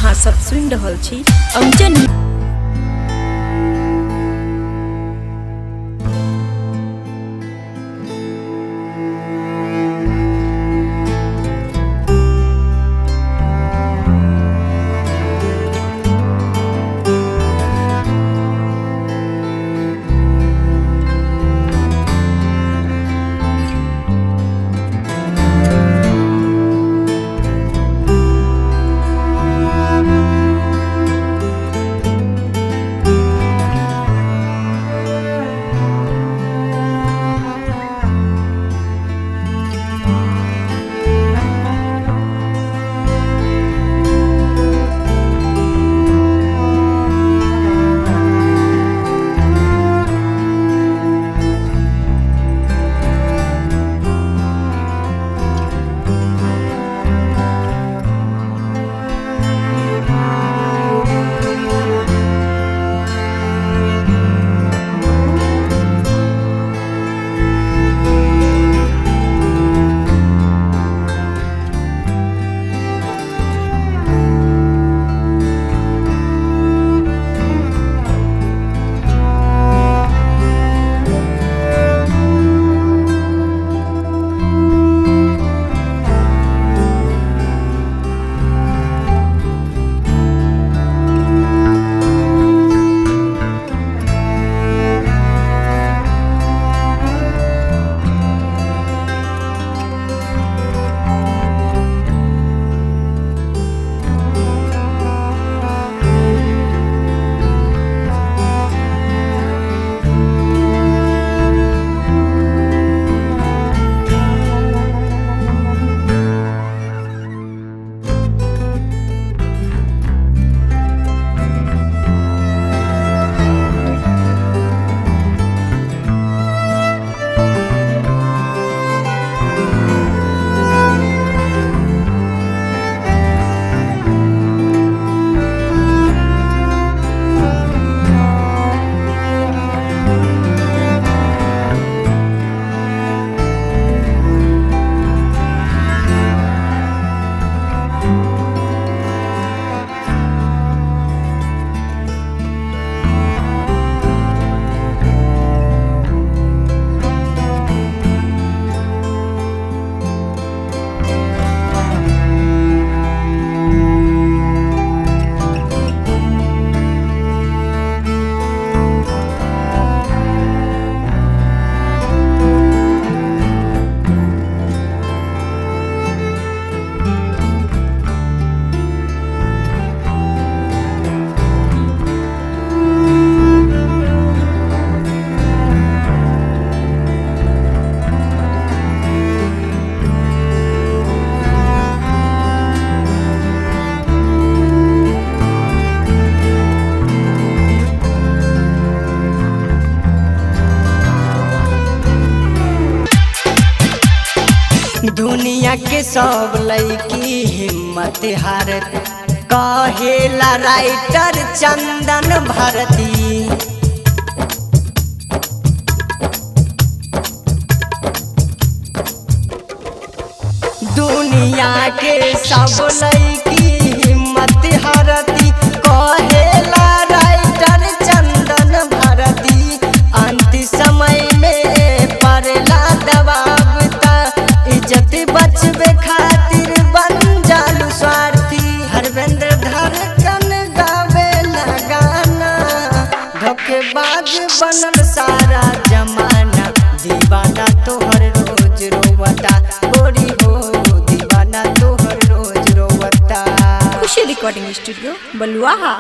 अहाँ सब सुन रहल छी अंजन। दुनिया के सब लड़की हिम्मत हारत कहेला राइटर चंदन भारती। दुनिया के सब लड़की हिम्मत हारती कहेला राइटर चंदन भारती। अंत समय में पड़ला दबावता इज्जत बचबे खातिर बन जालू स्वार्थी। धर्मेंद्र धड़कन गावे गाना धोखेबाज बनल सारा जमाना। दीवाना तोहर रोज रोवता गोरी हो, दीवाना तोहर रोज रोवता। खुशी रिकॉर्डिंग स्टूडियो बलुआहा।